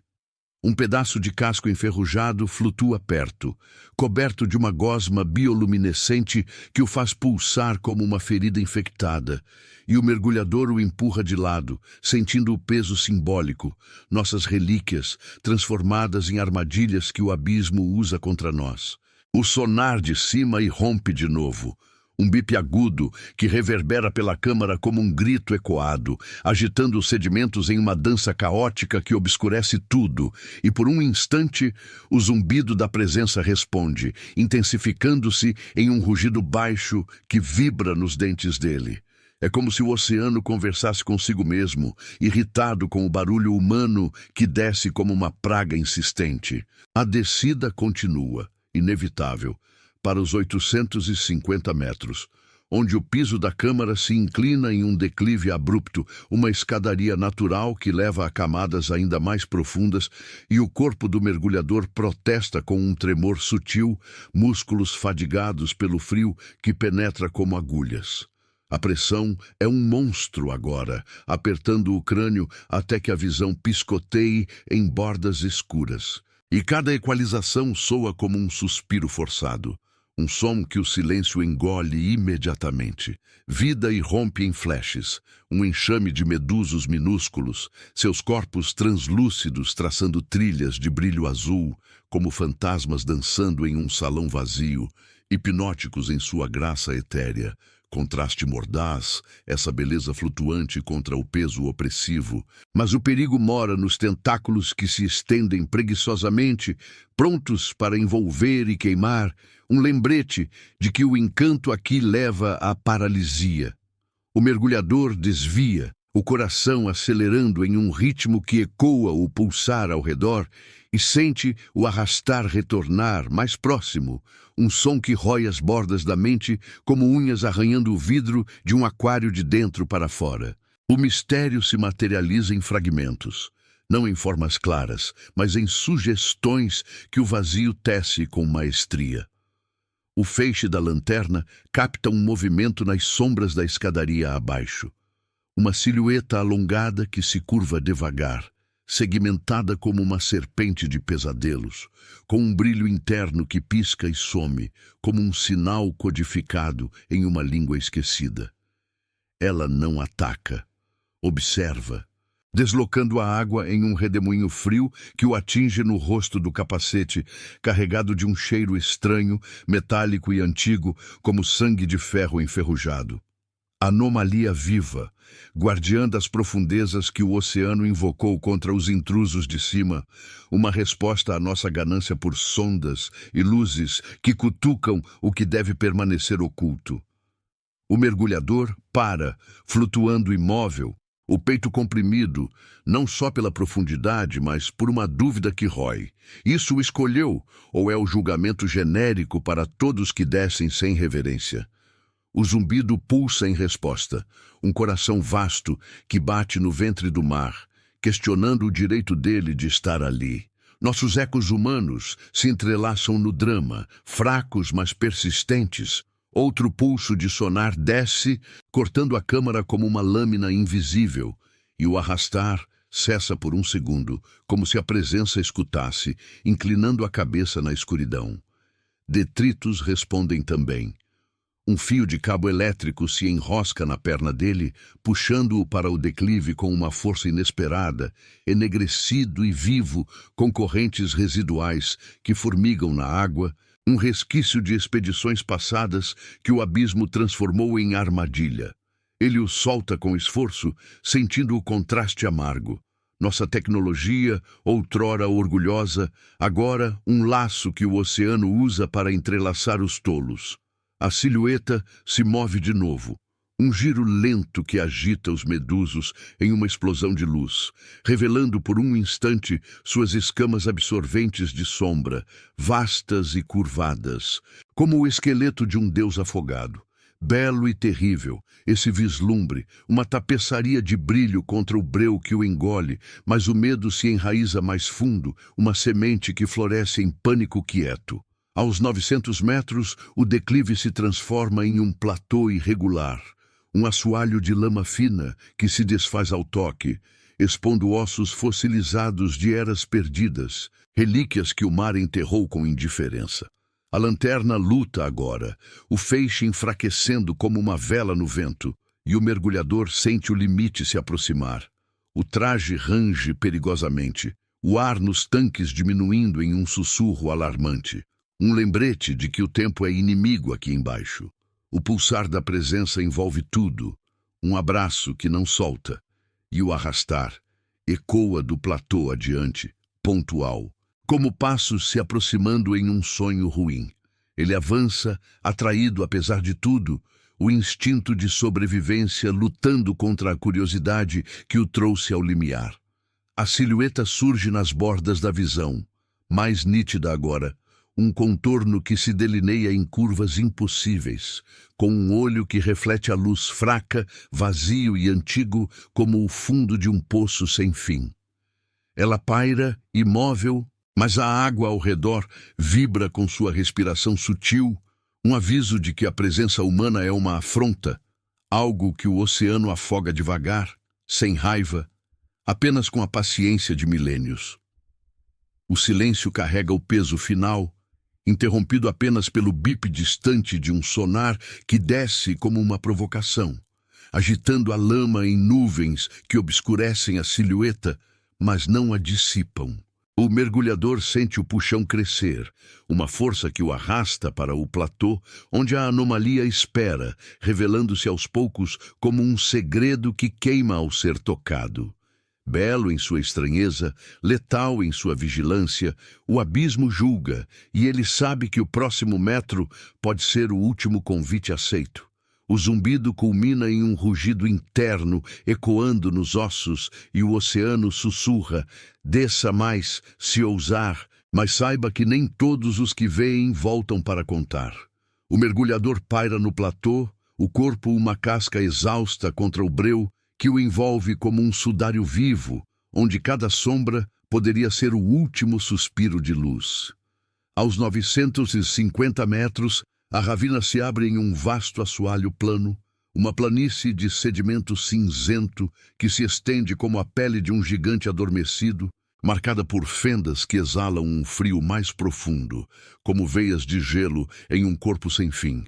Um pedaço de casco enferrujado flutua perto, coberto de uma gosma bioluminescente que o faz pulsar como uma ferida infectada, e o mergulhador o empurra de lado, sentindo o peso simbólico, nossas relíquias transformadas em armadilhas que o abismo usa contra nós. O sonar de cima irrompe de novo, um bip agudo que reverbera pela câmara como um grito ecoado, agitando os sedimentos em uma dança caótica que obscurece tudo, e por um instante o zumbido da presença responde, intensificando-se em um rugido baixo que vibra nos dentes dele. É como se o oceano conversasse consigo mesmo, irritado com o barulho humano que desce como uma praga insistente. A descida continua, inevitável, para os 850 metros, onde o piso da câmara se inclina em um declive abrupto, uma escadaria natural que leva a camadas ainda mais profundas, e o corpo do mergulhador protesta com um tremor sutil, músculos fadigados pelo frio que penetra como agulhas. A pressão é um monstro agora, apertando o crânio até que a visão piscoteie em bordas escuras. E cada equalização soa como um suspiro forçado, um som que o silêncio engole imediatamente. Vida irrompe em flashes, um enxame de medusos minúsculos, seus corpos translúcidos traçando trilhas de brilho azul, como fantasmas dançando em um salão vazio, hipnóticos em sua graça etérea. Contraste mordaz, essa beleza flutuante contra o peso opressivo. Mas o perigo mora nos tentáculos que se estendem preguiçosamente, prontos para envolver e queimar, um lembrete de que o encanto aqui leva à paralisia. O mergulhador desvia, o coração acelerando em um ritmo que ecoa o pulsar ao redor, e sente o arrastar retornar mais próximo, um som que rói as bordas da mente como unhas arranhando o vidro de um aquário de dentro para fora. O mistério se materializa em fragmentos, não em formas claras, mas em sugestões que o vazio tece com maestria. O feixe da lanterna capta um movimento nas sombras da escadaria abaixo. Uma silhueta alongada que se curva devagar, segmentada como uma serpente de pesadelos, com um brilho interno que pisca e some, como um sinal codificado em uma língua esquecida. Ela não ataca, observa, deslocando a água em um redemoinho frio que o atinge no rosto do capacete, carregado de um cheiro estranho, metálico e antigo, como sangue de ferro enferrujado. Anomalia viva, guardiã das profundezas que o oceano invocou contra os intrusos de cima, uma resposta à nossa ganância por sondas e luzes que cutucam o que deve permanecer oculto. O mergulhador para, flutuando imóvel, o peito comprimido, não só pela profundidade, mas por uma dúvida que rói. Isso o escolheu, ou é o julgamento genérico para todos que descem sem reverência? O zumbido pulsa em resposta, um coração vasto que bate no ventre do mar, questionando o direito dele de estar ali. Nossos ecos humanos se entrelaçam no drama, fracos mas persistentes. Outro pulso de sonar desce, cortando a câmara como uma lâmina invisível, e o arrastar cessa por um segundo, como se a presença escutasse, inclinando a cabeça na escuridão. Detritos respondem também. Um fio de cabo elétrico se enrosca na perna dele, puxando-o para o declive com uma força inesperada, enegrecido e vivo, com correntes residuais que formigam na água, um resquício de expedições passadas que o abismo transformou em armadilha. Ele o solta com esforço, sentindo o contraste amargo. Nossa tecnologia, outrora orgulhosa, agora um laço que o oceano usa para entrelaçar os tolos. A silhueta se move de novo. Um giro lento que agita os medusos em uma explosão de luz, revelando por um instante suas escamas absorventes de sombra, vastas e curvadas, como o esqueleto de um deus afogado. Belo e terrível, esse vislumbre, uma tapeçaria de brilho contra o breu que o engole, mas o medo se enraiza mais fundo, uma semente que floresce em pânico quieto. Aos 900 metros, o declive se transforma em um platô irregular, um assoalho de lama fina que se desfaz ao toque, expondo ossos fossilizados de eras perdidas, relíquias que o mar enterrou com indiferença. A lanterna luta agora, o feixe enfraquecendo como uma vela no vento, e o mergulhador sente o limite se aproximar. O traje range perigosamente, o ar nos tanques diminuindo em um sussurro alarmante. Um lembrete de que o tempo é inimigo aqui embaixo. O pulsar da presença envolve tudo. Um abraço que não solta. E o arrastar ecoa do platô adiante, pontual, como passos se aproximando em um sonho ruim. Ele avança, atraído apesar de tudo, o instinto de sobrevivência lutando contra a curiosidade que o trouxe ao limiar. A silhueta surge nas bordas da visão, mais nítida agora, um contorno que se delineia em curvas impossíveis, com um olho que reflete a luz fraca, vazio e antigo como o fundo de um poço sem fim. Ela paira, imóvel, mas a água ao redor vibra com sua respiração sutil, um aviso de que a presença humana é uma afronta, algo que o oceano afoga devagar, sem raiva, apenas com a paciência de milênios. O silêncio carrega o peso final, interrompido apenas pelo bip distante de um sonar que desce como uma provocação, agitando a lama em nuvens que obscurecem a silhueta, mas não a dissipam. O mergulhador sente o puxão crescer, uma força que o arrasta para o platô, onde a anomalia espera, revelando-se aos poucos como um segredo que queima ao ser tocado. Belo em sua estranheza, letal em sua vigilância, o abismo julga, e ele sabe que o próximo metro pode ser o último convite aceito. O zumbido culmina em um rugido interno, ecoando nos ossos, e o oceano sussurra: desça mais, se ousar, mas saiba que nem todos os que veem voltam para contar. O mergulhador paira no platô, o corpo uma casca exausta contra o breu, que o envolve como um sudário vivo, onde cada sombra poderia ser o último suspiro de luz. Aos 950 metros, a ravina se abre em um vasto assoalho plano, Uma planície de sedimento cinzento que se estende como a pele de um gigante adormecido, marcada por fendas que exalam um frio mais profundo, como veias de gelo em um corpo sem fim.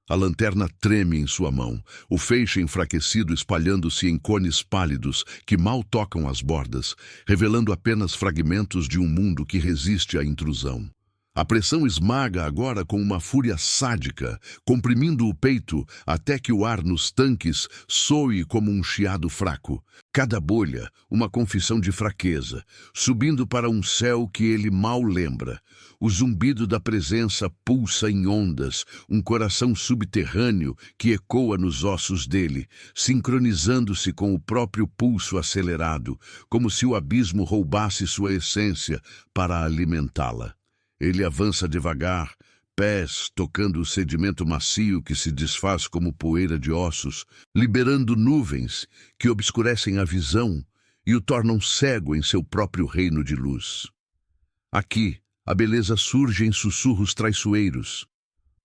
A lanterna treme em sua mão, o feixe enfraquecido espalhando-se em cones pálidos que mal tocam as bordas, revelando apenas fragmentos de um mundo que resiste à intrusão. A pressão esmaga agora com uma fúria sádica, comprimindo o peito até que o ar nos tanques soe como um chiado fraco. Cada bolha, uma confissão de fraqueza, subindo para um céu que ele mal lembra. O zumbido da presença pulsa em ondas, um coração subterrâneo que ecoa nos ossos dele, sincronizando-se com o próprio pulso acelerado, como se o abismo roubasse sua essência para alimentá-la. Ele avança devagar, pés tocando o sedimento macio que se desfaz como poeira de ossos, liberando nuvens que obscurecem a visão e o tornam cego em seu próprio reino de luz. Aqui, a beleza surge em sussurros traiçoeiros.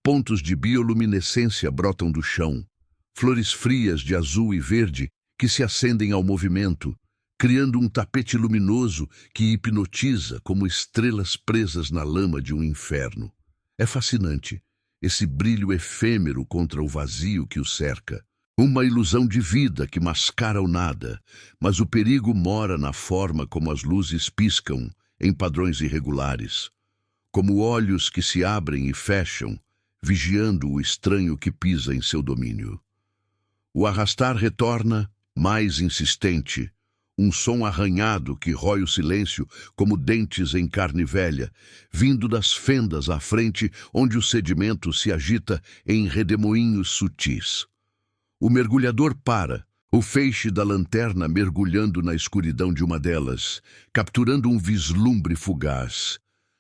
Pontos de bioluminescência brotam do chão, flores frias de azul e verde que se acendem ao movimento, criando um tapete luminoso que hipnotiza como estrelas presas na lama de um inferno. É fascinante, esse brilho efêmero contra o vazio que o cerca. Uma ilusão de vida que mascara o nada, mas o perigo mora na forma como as luzes piscam, em padrões irregulares, como olhos que se abrem e fecham, vigiando o estranho que pisa em seu domínio. O arrastar retorna, mais insistente, um som arranhado que rói o silêncio como dentes em carne velha, vindo das fendas à frente onde o sedimento se agita em redemoinhos sutis. O mergulhador para, o feixe da lanterna mergulhando na escuridão de uma delas, capturando um vislumbre fugaz.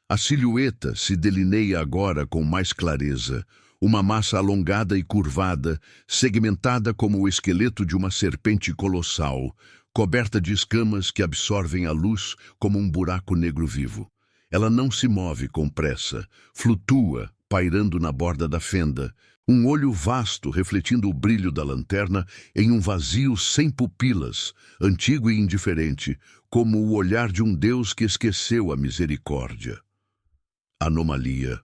A silhueta se delineia agora com mais clareza, uma massa alongada e curvada, segmentada como o esqueleto de uma serpente colossal, coberta de escamas que absorvem a luz como um buraco negro vivo. Ela não se move com pressa, flutua, pairando na borda da fenda, um olho vasto refletindo o brilho da lanterna em um vazio sem pupilas, antigo e indiferente, como o olhar de um Deus que esqueceu a misericórdia. Anomalia.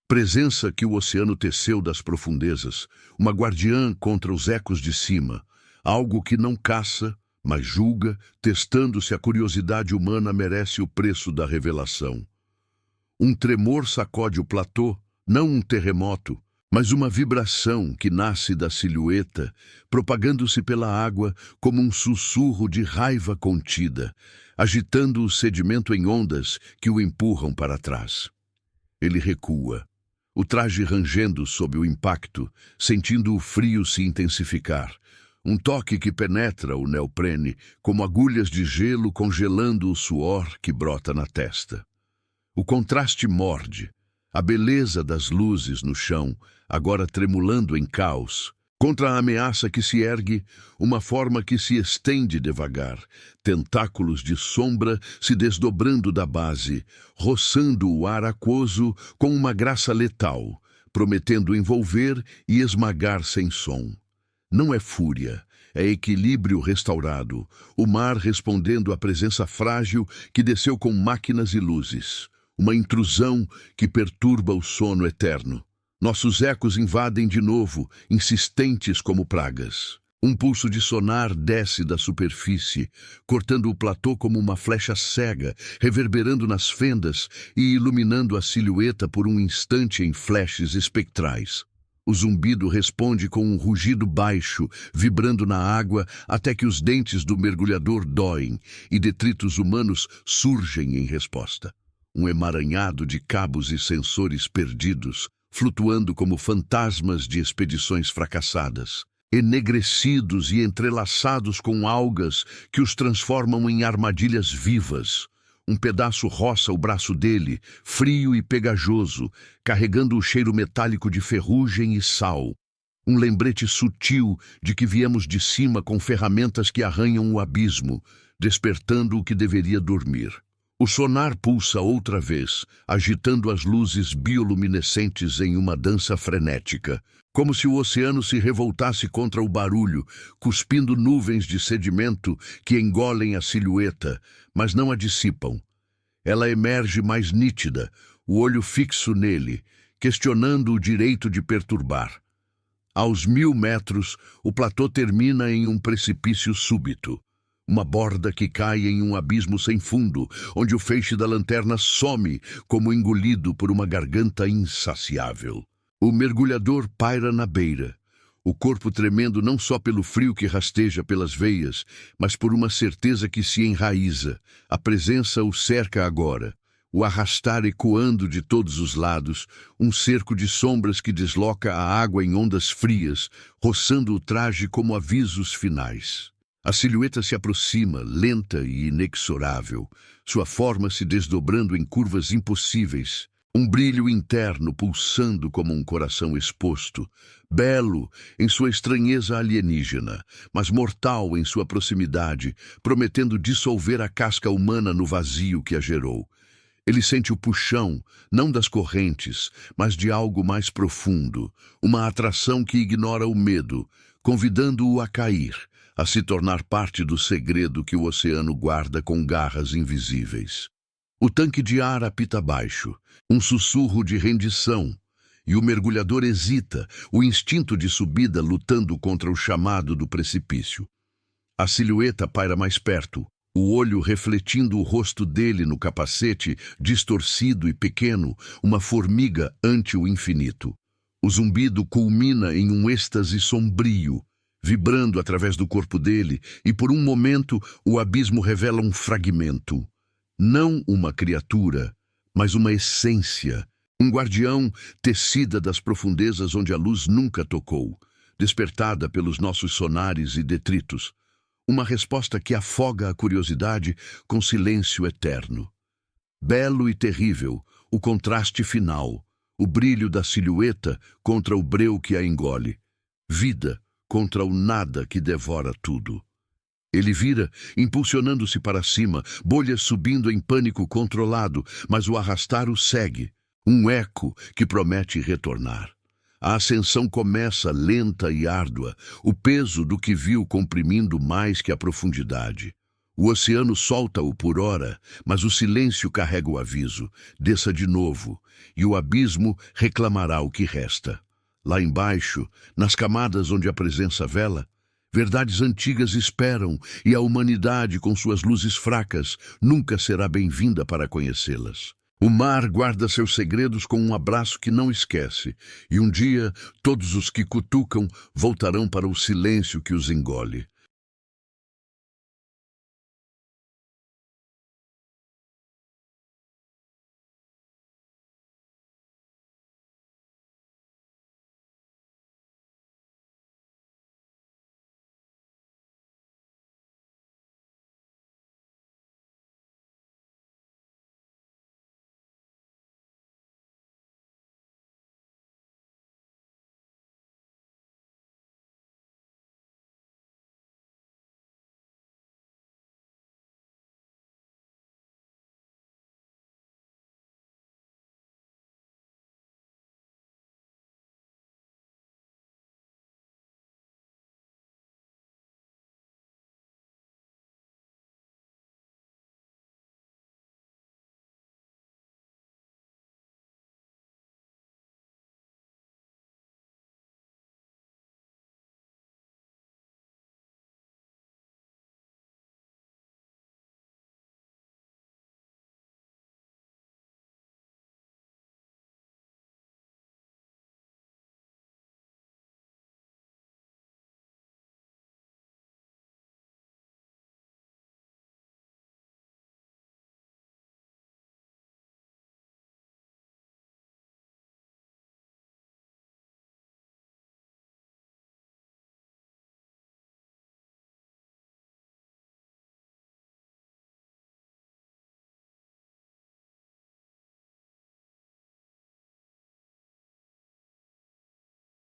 Presença que o oceano teceu das profundezas, uma guardiã contra os ecos de cima, algo que não caça, mas julga, testando se a curiosidade humana merece o preço da revelação. Um tremor sacode o platô, não um terremoto, mas uma vibração que nasce da silhueta, propagando-se pela água como um sussurro de raiva contida, agitando o sedimento em ondas que o empurram para trás. Ele recua, o traje rangendo sob o impacto, sentindo o frio se intensificar. Um toque que penetra o neoprene, como agulhas de gelo congelando o suor que brota na testa. O contraste morde, a beleza das luzes no chão, agora tremulando em caos, contra a ameaça que se ergue, uma forma que se estende devagar, tentáculos de sombra se desdobrando da base, roçando o ar aquoso com uma graça letal, prometendo envolver e esmagar sem som. Não é fúria, é equilíbrio restaurado, o mar respondendo à presença frágil que desceu com máquinas e luzes. Uma intrusão que perturba o sono eterno. Nossos ecos invadem de novo, insistentes como pragas. Um pulso de sonar desce da superfície, cortando o platô como uma flecha cega, reverberando nas fendas e iluminando a silhueta por um instante em flashes espectrais. O zumbido responde com um rugido baixo, vibrando na água até que os dentes do mergulhador doem e detritos humanos surgem em resposta. Um emaranhado de cabos e sensores perdidos, flutuando como fantasmas de expedições fracassadas, enegrecidos e entrelaçados com algas que os transformam em armadilhas vivas. Um pedaço roça o braço dele, frio e pegajoso, carregando o cheiro metálico de ferrugem e sal. Um lembrete sutil de que viemos de cima com ferramentas que arranham o abismo, despertando o que deveria dormir. O sonar pulsa outra vez, agitando as luzes bioluminescentes em uma dança frenética, como se o oceano se revoltasse contra o barulho, cuspindo nuvens de sedimento que engolem a silhueta, mas não a dissipam. Ela emerge mais nítida, o olho fixo nele, questionando o direito de perturbar. Aos 1000 metros, o platô termina em um precipício súbito. Uma borda que cai em um abismo sem fundo, onde o feixe da lanterna some como engolido por uma garganta insaciável. O mergulhador paira na beira, o corpo tremendo não só pelo frio que rasteja pelas veias, mas por uma certeza que se enraiza. A presença o cerca agora, o arrastar ecoando de todos os lados, um cerco de sombras que desloca a água em ondas frias, roçando o traje como avisos finais. A silhueta se aproxima, lenta e inexorável, sua forma se desdobrando em curvas impossíveis, um brilho interno pulsando como um coração exposto, belo em sua estranheza alienígena, mas mortal em sua proximidade, prometendo dissolver a casca humana no vazio que a gerou. Ele sente o puxão, não das correntes, mas de algo mais profundo, uma atração que ignora o medo, convidando-o a cair, a se tornar parte do segredo que o oceano guarda com garras invisíveis. O tanque de ar apita baixo, um sussurro de rendição, e o mergulhador hesita, o instinto de subida lutando contra o chamado do precipício. A silhueta paira mais perto, o olho refletindo o rosto dele no capacete, distorcido e pequeno, uma formiga ante o infinito. O zumbido culmina em um êxtase sombrio, vibrando através do corpo dele, e por um momento o abismo revela um fragmento. Não uma criatura, mas uma essência, um guardião tecida das profundezas onde a luz nunca tocou, despertada pelos nossos sonares e detritos. Uma resposta que afoga a curiosidade com silêncio eterno. Belo e terrível, o contraste final, o brilho da silhueta contra o breu que a engole. Vida contra o nada que devora tudo. Ele vira, impulsionando-se para cima, bolhas subindo em pânico controlado, mas o arrastar o segue, um eco que promete retornar. A ascensão começa lenta e árdua, o peso do que viu comprimindo mais que a profundidade. O oceano solta-o por hora, mas o silêncio carrega o aviso, desça de novo, e o abismo reclamará o que resta. Lá embaixo, nas camadas onde a presença vela, verdades antigas esperam, e a humanidade, com suas luzes fracas, nunca será bem-vinda para conhecê-las. O mar guarda seus segredos com um abraço que não esquece, e um dia todos os que cutucam voltarão para o silêncio que os engole.